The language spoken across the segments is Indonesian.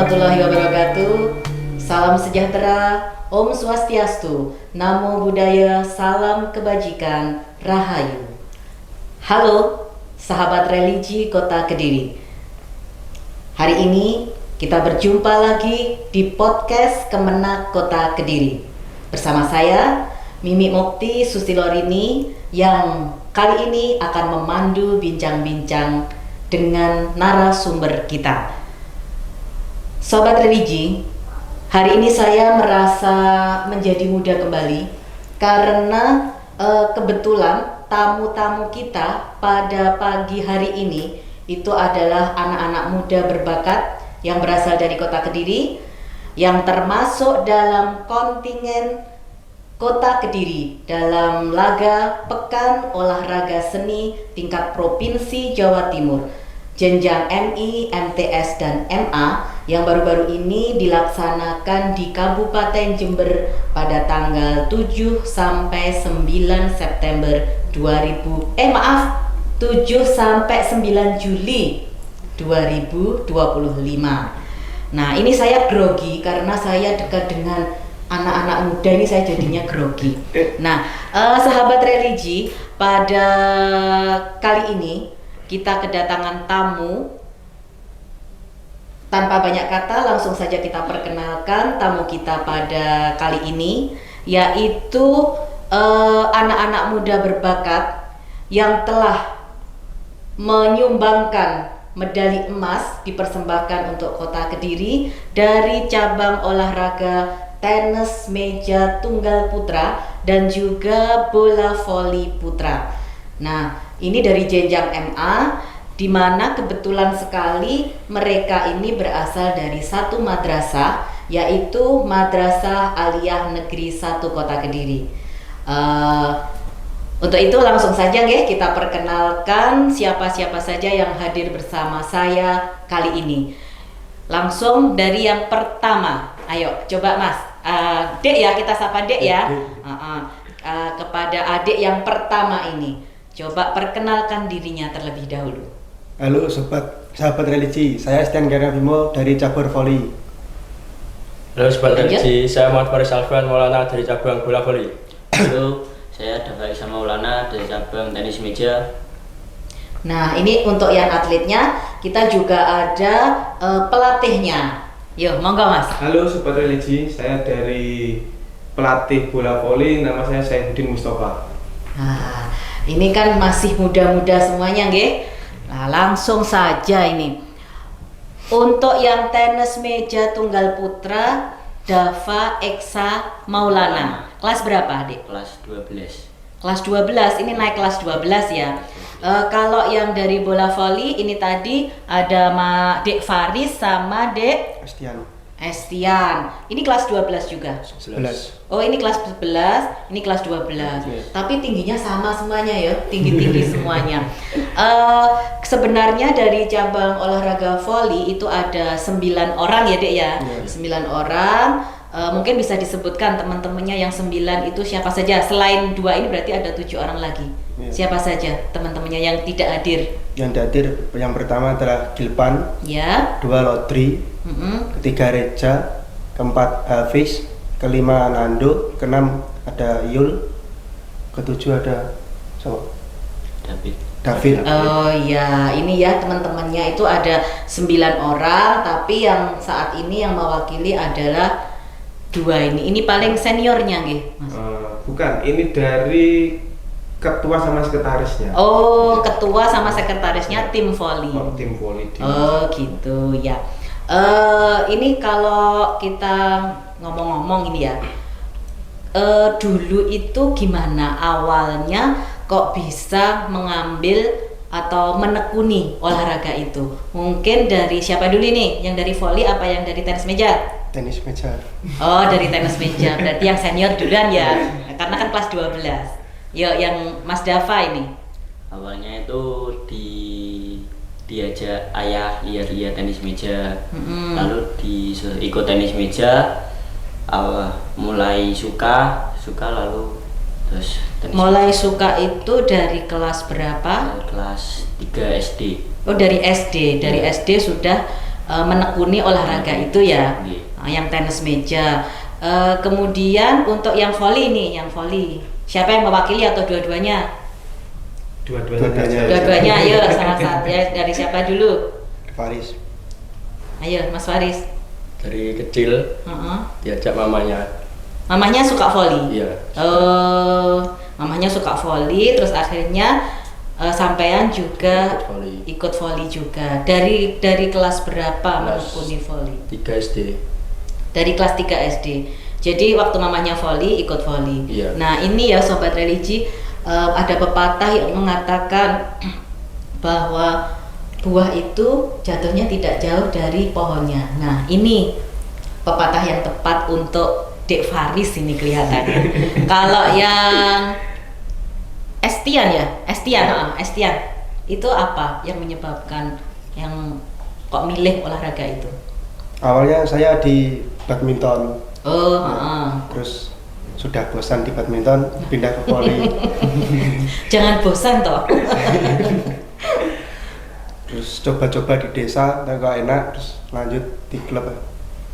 warahmatullahi wabarakatuh. Salam sejahtera, Om Swastiastu, Namo Buddhaya, salam kebajikan, Rahayu. Halo, sahabat religi Kota Kediri. Hari ini kita berjumpa lagi di podcast Kemenak Kota Kediri. Bersama saya, Mimi Mokti Susilorini, yang kali ini akan memandu bincang-bincang dengan narasumber kita. Sobat religi, hari ini saya merasa menjadi muda kembali karena kebetulan tamu-tamu kita pada pagi hari ini itu adalah anak-anak muda berbakat yang berasal dari Kota Kediri, yang termasuk dalam kontingen Kota Kediri dalam laga Pekan Olahraga Seni tingkat Provinsi Jawa Timur jenjang MI, MTS, dan MA yang baru-baru ini dilaksanakan di Kabupaten Jember pada tanggal 7 sampai 9 September 7 sampai 9 Juli 2025. Nah, ini saya grogi karena saya dekat dengan anak-anak muda, ini saya jadinya grogi. Nah, sahabat religi, pada kali ini kita kedatangan tamu. Tanpa banyak kata, langsung saja kita perkenalkan tamu kita pada kali ini, yaitu anak-anak muda berbakat yang telah menyumbangkan medali emas dipersembahkan untuk Kota Kediri dari cabang olahraga tenis meja tunggal putra dan juga bola voli putra. Nah, ini dari jenjang MA, di mana kebetulan sekali mereka ini berasal dari satu madrasah, yaitu Madrasah Aliyah Negeri 1 Kota Kediri. Untuk itu langsung saja kita perkenalkan siapa-siapa saja yang hadir bersama saya kali ini. Langsung dari yang pertama, ayo coba Mas, Dek ya, kita sapa Dek ya. Kepada adik yang pertama ini, coba perkenalkan dirinya terlebih dahulu. Halo sahabat religi, saya Stian Gana Bimo dari cabur voli. Halo sahabat religi, saya Muhammad Faris Alvan Maulana dari cabang bola voli. Halo, saya Dafa Isa Maulana dari cabang tenis meja. Nah, ini untuk yang atletnya, kita juga ada pelatihnya. Yuk, monggo Mas. Halo sobat religi, saya dari pelatih bola voli, nama saya Saifuddin Mustafa. Nah, ini kan masih muda-muda semuanya, nggih. Nah, langsung saja ini. Untuk yang tenis meja tunggal putra, Dafa Eksa Maulana. Kelas berapa, Adik? Kelas 12. Kelas 12, ini naik kelas 12 ya. Kalau yang dari bola voli ini tadi ada Dek Faris sama Dek Estian. Ini kelas 12 juga. 11. Oh, ini kelas 11, ini kelas 12. Yes. Tapi tingginya sama semuanya ya, tinggi-tinggi semuanya. Sebenarnya dari cabang olahraga voli itu ada 9 orang ya, Dek ya. Yes. 9 orang. Mungkin bisa disebutkan teman-temannya yang 9 itu siapa saja? Selain 2 ini berarti ada 7 orang lagi. Yes. Siapa saja teman-temannya yang tidak hadir? Yang hadir yang pertama adalah Gilpan, Ya. 2 Lodri, ketiga Reja, keempat Hafiz, kelima Nando, keenam ada Yul, ketujuh ada siapa? David. Oh iya, ini ya teman-temannya itu ada 9 orang, tapi yang saat ini yang mewakili adalah 2 ini. Ini paling seniornya nggih, Mas? Bukan, ini dari ketua sama sekretarisnya. Oh, ketua sama sekretarisnya tim voli. Tim voli. Oh, gitu ya. Ini kalau kita ngomong-ngomong ini ya, dulu itu gimana awalnya kok bisa mengambil atau menekuni olahraga itu? Mungkin dari siapa dulu nih? Yang dari voli apa yang dari tenis meja? Tenis meja. Oh, dari tenis meja. Berarti yang senior duluan ya. Karena kan kelas 12. Yuk, yang Mas Dafa ini. Awalnya itu diajak ayah lihat-lihat tenis meja. Lalu ikut tenis meja, mulai suka lalu terus tenis Mulai meja. suka itu dari kelas berapa? Kelas 3 SD. Oh, dari SD. Dari SD sudah menekuni olahraga itu ya. Iya. Yang tenis meja. Kemudian untuk yang voli nih, yang voli. Siapa yang mewakili atau dua-duanya? Dua-duanya. Dua-duanya, ayo salah satu ya, dari siapa dulu? Faris. Ayo, Mas Faris. Dari kecil diajak mamanya. Mamanya suka voli. Iya. Mamanya suka voli, terus akhirnya sampean juga Ikut voli. ikut voli juga. Dari kelas berapa Kelas menekuni voli? 3 SD. Dari kelas 3 SD. Jadi waktu mamanya voli, ikut voli. Iya. Nah, ini ya sobat religi, ada pepatah yang mengatakan bahwa buah itu jatuhnya tidak jauh dari pohonnya. Nah, ini pepatah yang tepat untuk Dek Faris ini kelihatannya. Kalau yang Estian ya, Estian. Itu apa yang menyebabkan yang kok milih olahraga itu? Awalnya saya di badminton. Terus sudah bosan di badminton, pindah ke voli. Jangan bosan toh. Terus coba-coba di desa, kok enak, terus lanjut di klub.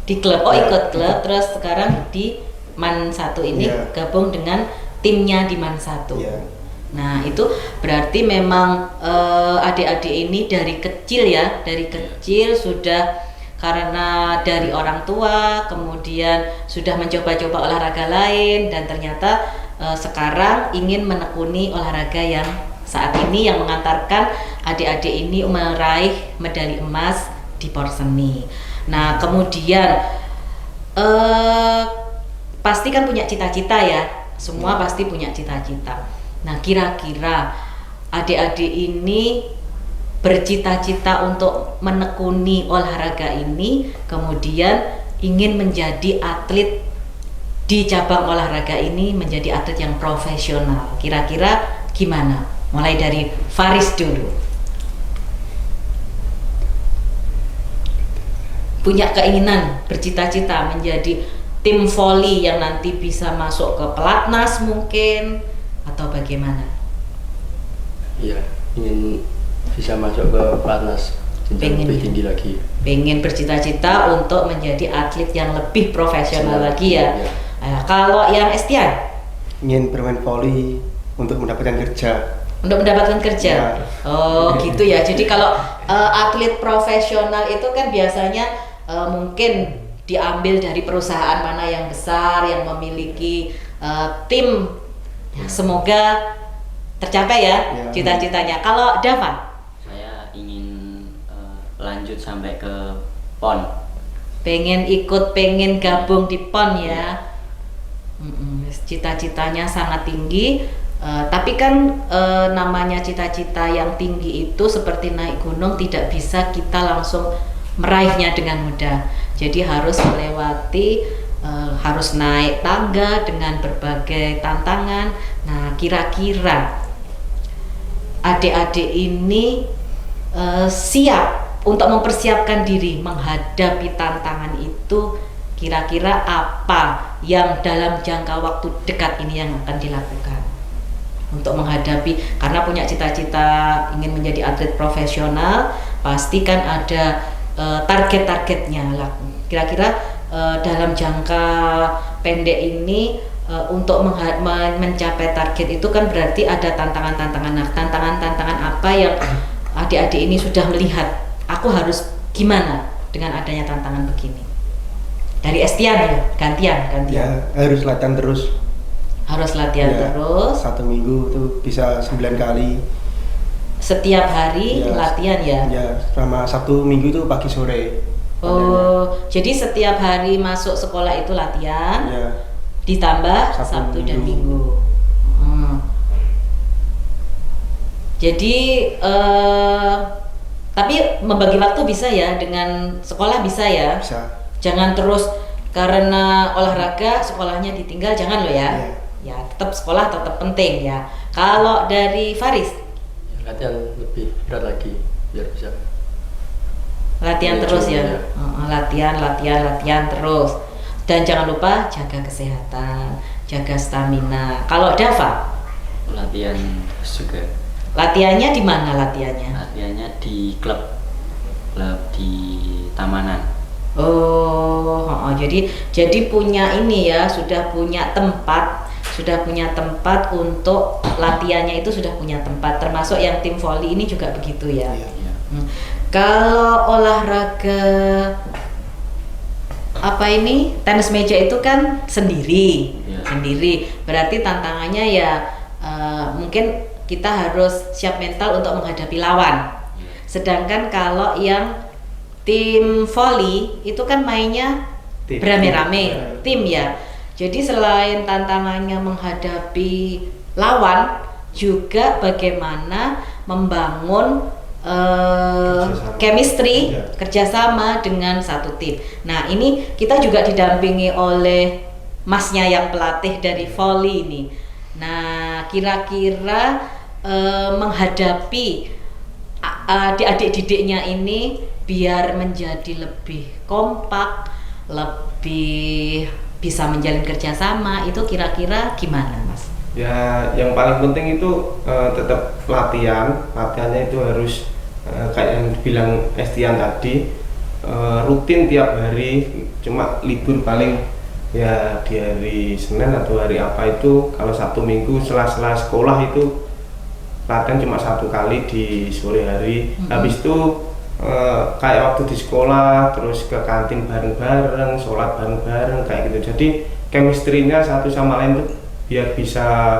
Di klub, Ya, ikut klub, terus sekarang di Man 1 ini Iya. gabung dengan timnya di Man 1. Iya. Nah, itu berarti memang adik-adik ini dari kecil ya, dari kecil sudah karena dari orang tua, kemudian sudah mencoba-coba olahraga lain dan ternyata sekarang ingin menekuni olahraga yang saat ini yang mengantarkan adik-adik ini meraih medali emas di Porseni. Nah, kemudian pasti kan punya cita-cita ya, semua pasti punya cita-cita. Nah, kira-kira adik-adik ini bercita-cita untuk menekuni olahraga ini, kemudian ingin menjadi atlet di cabang olahraga ini, menjadi atlet yang profesional. Kira-kira gimana? Mulai dari Faris dulu. Punya keinginan, bercita-cita menjadi tim voli yang nanti bisa masuk ke pelatnas mungkin, atau bagaimana? Iya, ingin bisa masuk ke pelatnas jenjang Pengen lebih ya? tinggi lagi. Pengen bercita-cita untuk menjadi atlet yang lebih profesional lagi ya. Iya. Kalau yang Estian Ingin bermain voli untuk mendapatkan kerja. untuk mendapatkan kerja. Ya. Oh, gitu ya. Jadi kalau atlet profesional itu kan biasanya mungkin diambil dari perusahaan mana yang besar yang memiliki tim. Semoga tercapai ya Ya. cita-citanya. Kalau Dava Saya ingin lanjut sampai ke PON. pengen gabung di PON ya. Cita-citanya sangat tinggi, tapi kan namanya cita-cita yang tinggi itu seperti naik gunung, tidak bisa kita langsung meraihnya dengan mudah. Jadi harus melewati, harus naik tangga dengan berbagai tantangan. Nah, kira-kira adik-adik ini siap untuk mempersiapkan diri menghadapi tantangan itu. Kira-kira apa yang dalam jangka waktu dekat ini yang akan dilakukan untuk menghadapi, karena punya cita-cita ingin menjadi atlet profesional, pasti kan ada target-targetnya lah. Kira-kira dalam jangka pendek ini untuk mencapai target itu kan berarti ada tantangan-tantangan. Nah, tantangan-tantangan apa yang adik-adik ini sudah melihat, aku harus gimana dengan adanya tantangan begini? Dari Estian ya, gantian. Ya, harus latihan terus. Harus latihan Ya, terus. 1 minggu tuh bisa 9 kali. Setiap hari Ya, latihan ya. Ya, selama Sabtu Minggu itu pagi sore. Oh, jadi setiap hari masuk sekolah itu latihan, Ya, ditambah Sabtu, Sabtu dan Minggu. Minggu. Jadi tapi membagi waktu bisa ya, dengan sekolah bisa ya. bisa. Jangan terus karena olahraga sekolahnya ditinggal, jangan loh ya. Iya. Ya, tetap sekolah tetap penting ya. Kalau dari Faris, Latihan lebih berat lagi biar bisa. latihan Iya, terus ya. iya. Latihan terus. Dan jangan lupa jaga kesehatan, jaga stamina. Kalau Dava, Latihan terus juga. latihannya di mana latihannya? Latihannya di klub di Tamanan. Jadi punya ini ya, sudah punya tempat untuk latihannya, itu sudah punya tempat, termasuk yang tim voli ini juga begitu ya. Iya. Kalau olahraga tenis meja itu kan sendiri, berarti tantangannya ya mungkin kita harus siap mental untuk menghadapi lawan. Sedangkan kalau yang tim voli itu kan mainnya beramai-ramai, tim ya. Jadi selain tantangannya menghadapi lawan, juga bagaimana membangun chemistry, kerjasama dengan satu tim. Nah, ini kita juga didampingi oleh masnya yang pelatih dari voli ini. Nah, kira-kira menghadapi adik-adik didiknya ini biar menjadi lebih kompak, lebih bisa menjalin kerjasama, itu kira-kira gimana, Mas? Ya, yang paling penting itu tetap latihannya itu harus kayak yang dibilang Estian tadi, rutin tiap hari, cuma libur paling ya di hari Senin atau hari apa itu. Kalau Sabtu Minggu sela-sela sekolah itu latihan cuma 1 kali di sore hari. Habis itu kayak waktu di sekolah terus ke kantin bareng-bareng, sholat bareng-bareng kayak gitu. Jadi chemistry-nya satu sama lain tuh biar bisa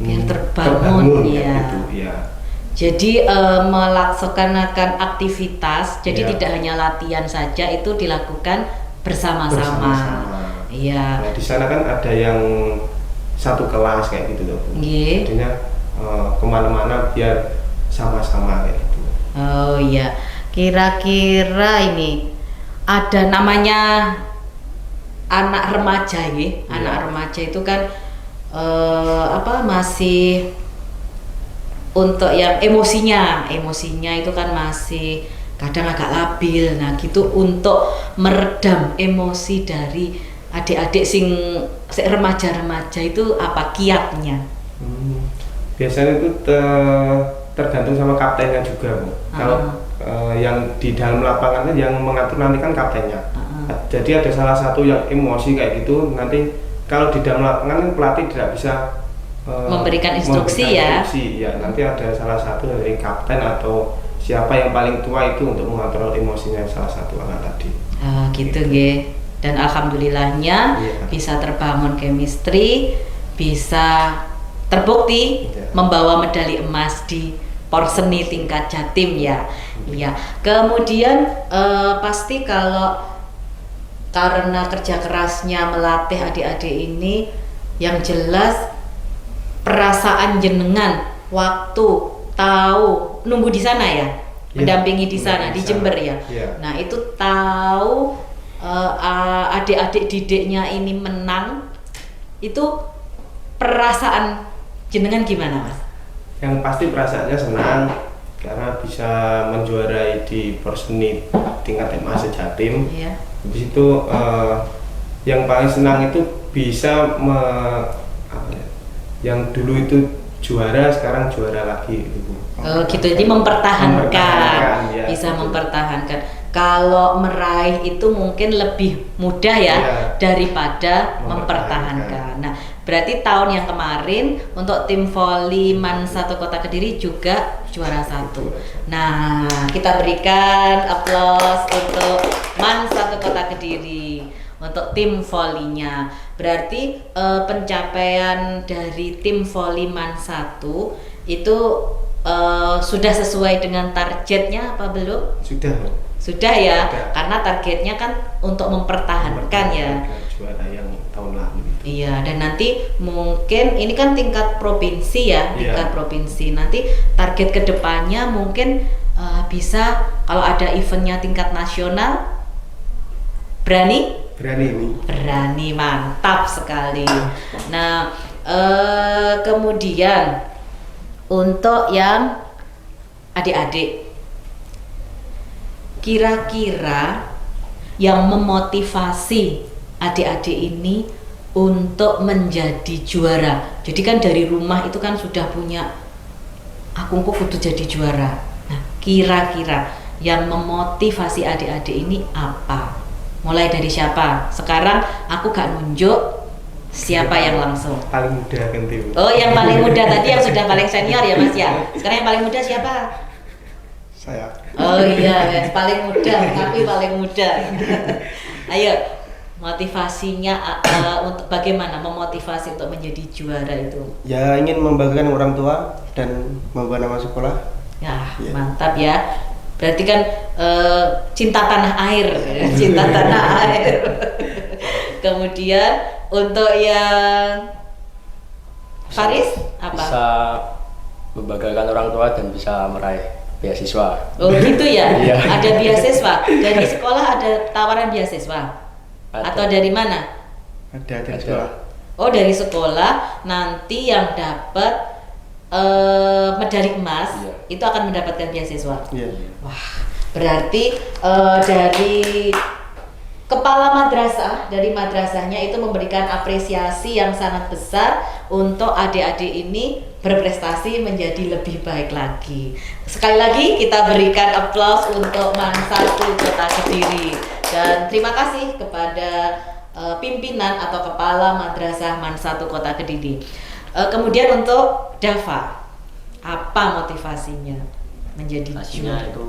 biar terbangun ya. Gitu, ya. Jadi melaksanakan aktivitas, jadi Ya. tidak hanya latihan saja, itu dilakukan bersama-sama. Iya. Nah, di sana kan ada yang satu kelas kayak gitu loh. Jadinya kemana-mana biar sama-sama kayak gitu. Oh iya, kira-kira ini ada namanya anak remaja ya. Anak remaja itu kan masih untuk yang emosinya itu kan masih kadang agak labil. Nah, gitu untuk meredam emosi dari adik-adik sing remaja-remaja itu apa kiatnya? Biasanya itu tergantung sama kaptennya juga, Bu. Kalau yang di dalam lapangannya yang mengatur nanti kan kaptennya. Jadi ada salah satu yang emosi kayak gitu, nanti kalau di dalam lapangan pelatih tidak bisa memberikan instruksi ya. Nanti ada salah satu dari kapten atau siapa yang paling tua itu untuk mengatur emosinya salah satu anak tadi. Gitu Ge. Dan alhamdulillahnya bisa terbangun chemistry, bisa terbukti membawa medali emas di Porseni tingkat Jatim ya. Iya. Kemudian pasti karena kerja kerasnya melatih adik-adik ini, yang jelas perasaan jenengan waktu tahu nunggu di sana ya, mendampingi di sana di Jember ya. Nah, itu tahu adik-adik didiknya ini menang, itu perasaan jenengan gimana, Mas? Yang pasti perasaannya senang karena bisa menjuarai di Porseni tingkat SMA Jatim. Habis itu yang paling senang itu bisa yang dulu itu juara sekarang juara lagi gitu. Gitu, jadi mempertahankan ya, bisa gitu. Mempertahankan. Kalau meraih itu mungkin lebih mudah ya daripada mempertahankan. Nah, berarti tahun yang kemarin untuk tim voli MAN 1 Kota Kediri juga juara 1. Nah, kita berikan aplaus untuk MAN 1 Kota Kediri untuk tim volinya. Berarti pencapaian dari tim voli MAN 1 itu sudah sesuai dengan targetnya apa belum? Sudah ya, karena targetnya kan untuk mempertahankan ya. Juara yang tahun lalu. Iya, dan nanti mungkin ini kan tingkat provinsi ya, tingkat provinsi. Nanti target kedepannya mungkin bisa kalau ada eventnya tingkat nasional, berani, mantap sekali. Nah, kemudian untuk yang adik-adik, kira-kira yang memotivasi adik-adik ini untuk menjadi juara. Jadi kan dari rumah itu kan sudah punya, aku kudu jadi juara. Nah, kira-kira yang memotivasi adik-adik ini apa? Mulai dari siapa? Sekarang aku gak nunjuk siapa yang langsung. Paling muda kan tim. Oh, yang paling muda tadi yang sudah paling senior ya Mas ya. Sekarang yang paling muda siapa? Saya. Oh iya, Mas. Paling muda, tapi paling muda. Ayo, motivasinya untuk bagaimana memotivasi untuk menjadi juara itu? Ya ingin membanggakan orang tua dan membawa nama sekolah. Ya, Iya. mantap ya. Berarti kan cinta tanah air, cinta tanah air. Kemudian untuk yang Faris apa? Bisa membanggakan orang tua dan bisa meraih beasiswa. Oh gitu ya? Iya. Ada beasiswa. Dari sekolah ada tawaran beasiswa? Ada. Atau dari mana? Ada Ada. sekolah. Oh dari sekolah, nanti yang dapat medali emas Iya. itu akan mendapatkan beasiswa. Iya. Wah, berarti dari kepala madrasah, dari madrasahnya itu memberikan apresiasi yang sangat besar untuk adik-adik ini berprestasi menjadi lebih baik lagi. Sekali lagi kita berikan aplaus untuk MAN 1 Kota Kediri dan terima kasih kepada pimpinan atau kepala madrasah MAN 1 Kota Kediri. Kemudian untuk Dava, apa motivasinya menjadi Pastinya juara? itu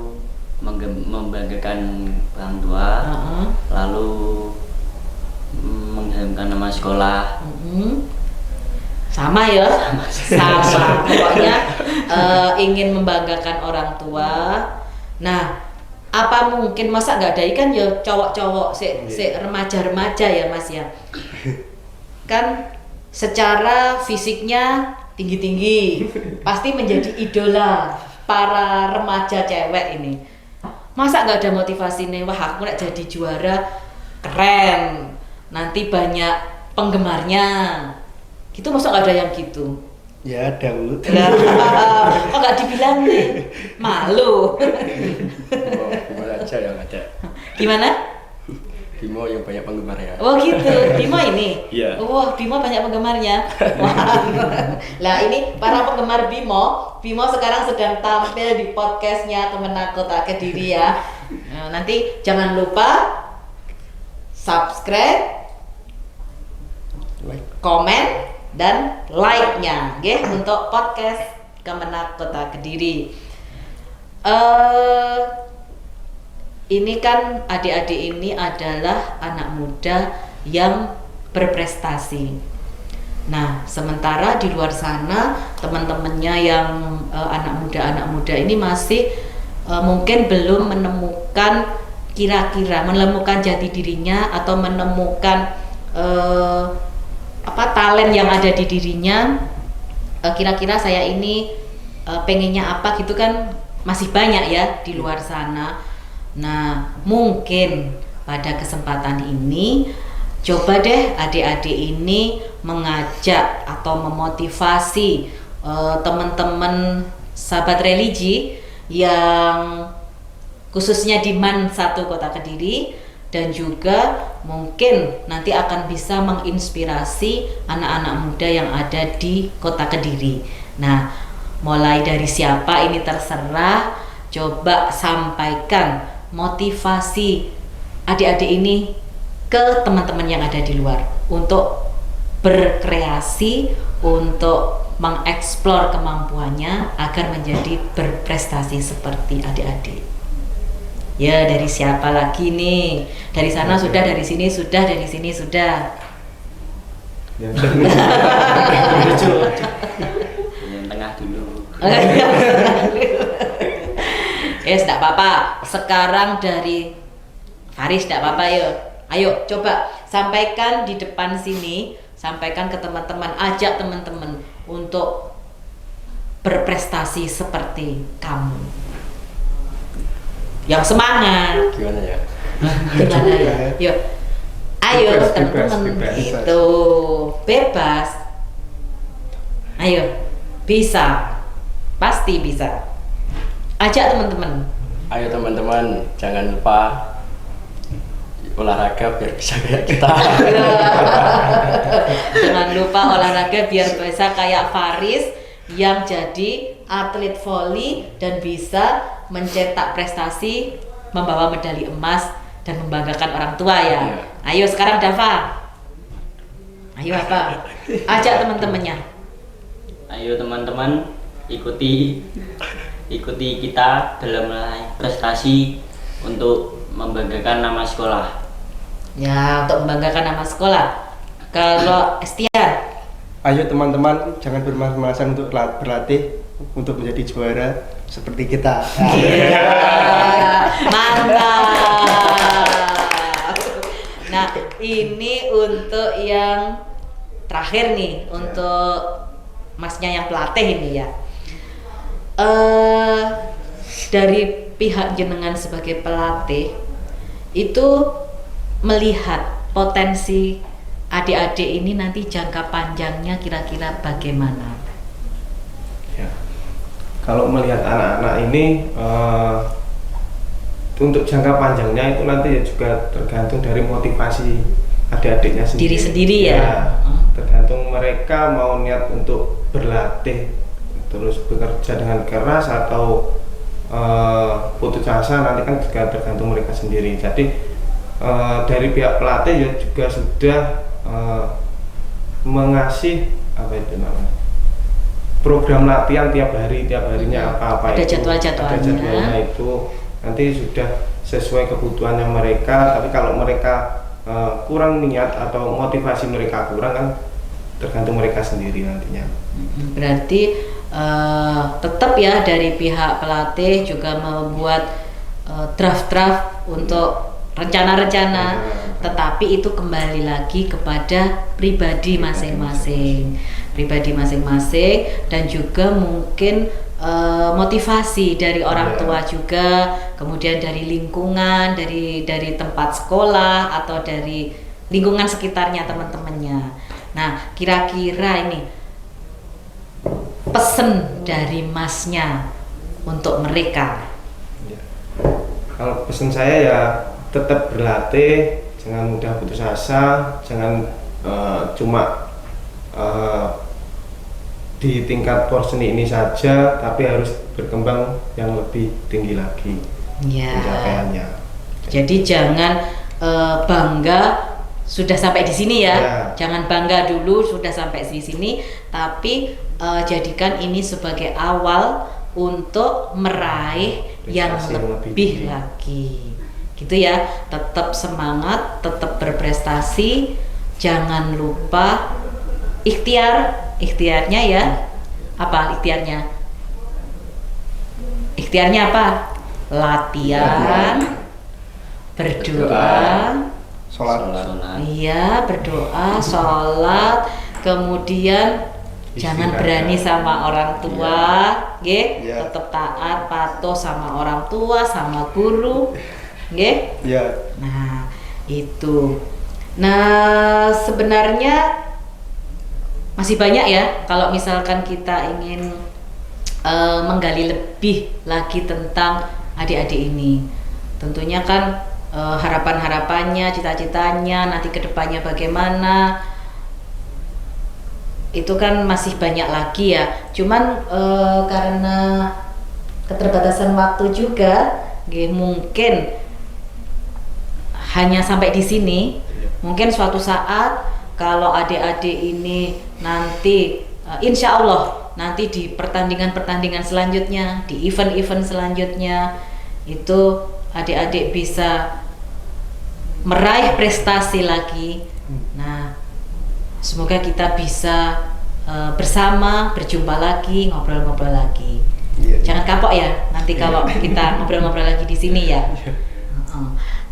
membanggakan orang tua, lalu mengharumkan nama sekolah. Sama ya, sama. Pokoknya ingin membanggakan orang tua. Nah, apa mungkin masa nggak ada kan ya cowok-cowok, remaja-remaja ya Mas ya. Kan secara fisiknya tinggi-tinggi, pasti menjadi idola para remaja cewek ini. Masa nggak ada motivasi nih, wah aku nak jadi juara keren, nanti banyak penggemarnya. Gitu masa nggak ada yang gitu? Ya ada Bu. Kok nggak dibilang nih? Malu. Bimo aja yang ada. Gimana? Bimo yang banyak penggemarnya. Oh gitu, Bimo ini? Iya. Wah, Bimo banyak penggemarnya. Wah. Lah ini para penggemar Bimo sekarang sedang tampil di podcastnya Kemenak Kota Kediri ya. Nah, nanti jangan lupa subscribe, komen, dan like-nya, untuk podcast Kemenak Kota Kediri. Ini kan adik-adik ini adalah anak muda yang berprestasi. Nah, sementara di luar sana teman-temannya yang anak muda ini masih mungkin belum menemukan menemukan jati dirinya atau menemukan talent yang ada di dirinya. Kira-kira saya ini pengennya apa gitu kan masih banyak ya di luar sana. Nah, mungkin pada kesempatan ini coba deh adik-adik ini mengajak atau memotivasi teman-teman sahabat religi yang khususnya di MAN 1 Kota Kediri, dan juga mungkin nanti akan bisa menginspirasi anak-anak muda yang ada di Kota Kediri. Nah, mulai dari siapa ini terserah, coba sampaikan motivasi adik-adik ini ke teman-teman yang ada di luar untuk berkreasi, untuk mengeksplor kemampuannya agar menjadi berprestasi seperti adik-adik. Ya, dari siapa lagi nih? Dari sana sudah, dari sini sudah, dari sini sudah. Ya. Yang tengah dulu. Tidak apa-apa. Sekarang dari Faris, tidak apa-apa ya. Ayo coba sampaikan di depan sini, sampaikan ke teman-teman, ajak teman-teman untuk berprestasi seperti kamu. Yang semangat. Gimana ya? Gimana ya? Yuk. Ayo Bebas, teman-teman, bebas. itu bebas. Ayo, bisa. Pasti bisa. Ajak teman-teman. Ayo teman-teman, jangan lupa olahraga biar bisa kayak kita. Jangan lupa olahraga biar bisa kayak Faris yang jadi atlet voli dan bisa mencetak prestasi, membawa medali emas dan membanggakan orang tua ya. Ayo sekarang Dava. Ayo apa? Ajak teman-temannya. Ayo teman-teman, ikuti kita dalam meraih prestasi untuk membanggakan nama sekolah. Ya, untuk membanggakan nama sekolah. Kalau Estian, Ayo teman-teman, jangan bermalas-malasan untuk berlatih untuk menjadi juara seperti kita. mantap. Nah, ini untuk yang terakhir nih, untuk masnya yang pelatih ini ya. Dari pihak jenengan sebagai pelatih itu melihat potensi adik-adik ini nanti jangka panjangnya kira-kira bagaimana? Ya. Kalau melihat anak-anak ini untuk jangka panjangnya itu nanti ya juga tergantung dari motivasi adik-adiknya sendiri. Diri sendiri ya. Tergantung mereka mau niat untuk berlatih terus bekerja dengan keras atau putus asa, nanti kan juga tergantung mereka sendiri. Jadi dari pihak pelatih ya juga sudah mengasih apa itu namanya, program latihan tiap harinya apa ada itu jadwal-jadwalnya. ada jadwalnya itu nanti sudah sesuai kebutuhannya mereka. Tapi kalau mereka kurang niat atau motivasi mereka kurang, kan tergantung mereka sendiri nantinya. Berarti tetap ya dari pihak pelatih juga membuat draft-draft untuk rencana-rencana, tetapi itu kembali lagi kepada pribadi masing-masing, dan juga mungkin motivasi dari orang tua juga, kemudian dari lingkungan, dari tempat sekolah atau dari lingkungan sekitarnya teman-temannya. Nah, kira-kira ini pesen dari masnya untuk mereka. Kalau pesan saya ya tetap berlatih, jangan mudah putus asa, jangan cuma di tingkat porseni ini saja, tapi harus berkembang yang lebih tinggi lagi pencapaiannya. Jadi jangan bangga sudah sampai di sini ya. Jangan bangga dulu sudah sampai di sini, tapi jadikan ini sebagai awal untuk meraih yang lebih lagi. Gitu ya, tetap semangat, tetap berprestasi, jangan lupa ikhtiarnya ya. Apa ikhtiarnya? Ikhtiarnya apa? Latihan, berdoa, Sholat. iya berdoa, sholat, kemudian jangan berani sama orang tua, tetap taat, patuh sama orang tua, sama guru. Nah, itu. Nah, sebenarnya masih banyak ya kalau misalkan kita ingin menggali lebih lagi tentang adik-adik ini. Tentunya kan harapan-harapannya, cita-citanya nanti kedepannya bagaimana, itu kan masih banyak lagi ya. Cuman karena keterbatasan waktu juga, mungkin hanya sampai di sini. Mungkin suatu saat kalau adik-adik ini nanti insya Allah nanti di pertandingan-pertandingan selanjutnya, di event-event selanjutnya, itu adik-adik bisa meraih prestasi lagi. Nah, semoga kita bisa bersama berjumpa lagi, ngobrol-ngobrol lagi. Jangan kapok ya nanti kalau kita ngobrol-ngobrol lagi di sini ya.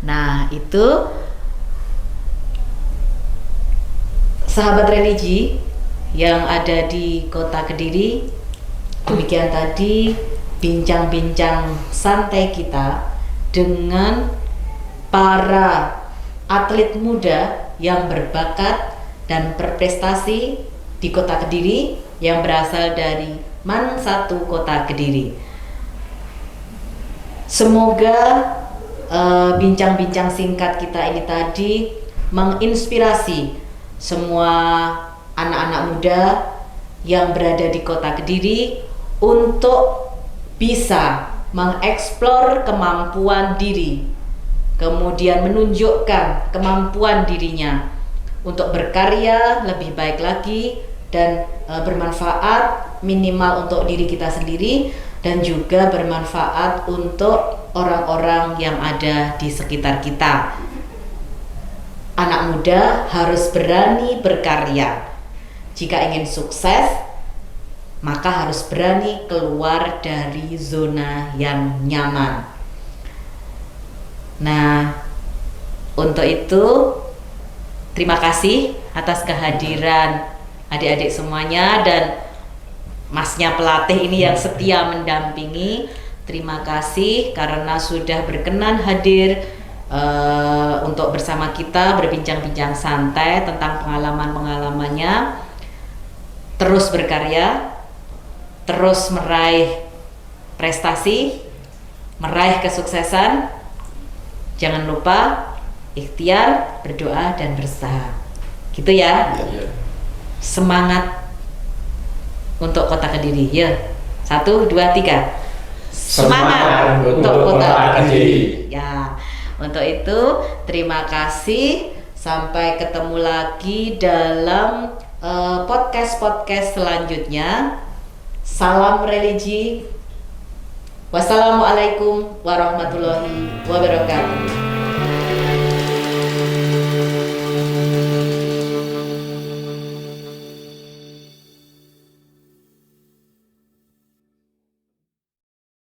Nah, itu sahabat religi yang ada di Kota Kediri. Demikian tadi bincang-bincang santai kita dengan para atlet muda yang berbakat dan berprestasi di Kota Kediri yang berasal dari MAN 1 Kota Kediri. Semoga bincang-bincang singkat kita ini tadi menginspirasi semua anak-anak muda yang berada di Kota Kediri untuk bisa mengeksplor kemampuan diri, kemudian menunjukkan kemampuan dirinya untuk berkarya lebih baik lagi dan bermanfaat minimal untuk diri kita sendiri dan juga bermanfaat untuk orang-orang yang ada di sekitar kita. Anak muda harus berani berkarya. Jika ingin sukses, maka harus berani keluar dari zona yang nyaman. Nah, untuk itu terima kasih atas kehadiran adik-adik semuanya dan masnya pelatih ini yang setia mendampingi. Terima kasih karena sudah berkenan hadir untuk bersama kita berbincang-bincang santai tentang pengalaman-pengalamannya. Terus berkarya, terus meraih prestasi, meraih kesuksesan. Jangan lupa ikhtiar, berdoa, dan berusaha. Gitu ya. Semangat untuk Kota Kediri. Ya. 1, 2, 3. Semangat untuk Kota Kediri. Ya. Untuk itu terima kasih. Sampai ketemu lagi dalam podcast selanjutnya. Salam religi. Wassalamualaikum warahmatullahi wabarakatuh.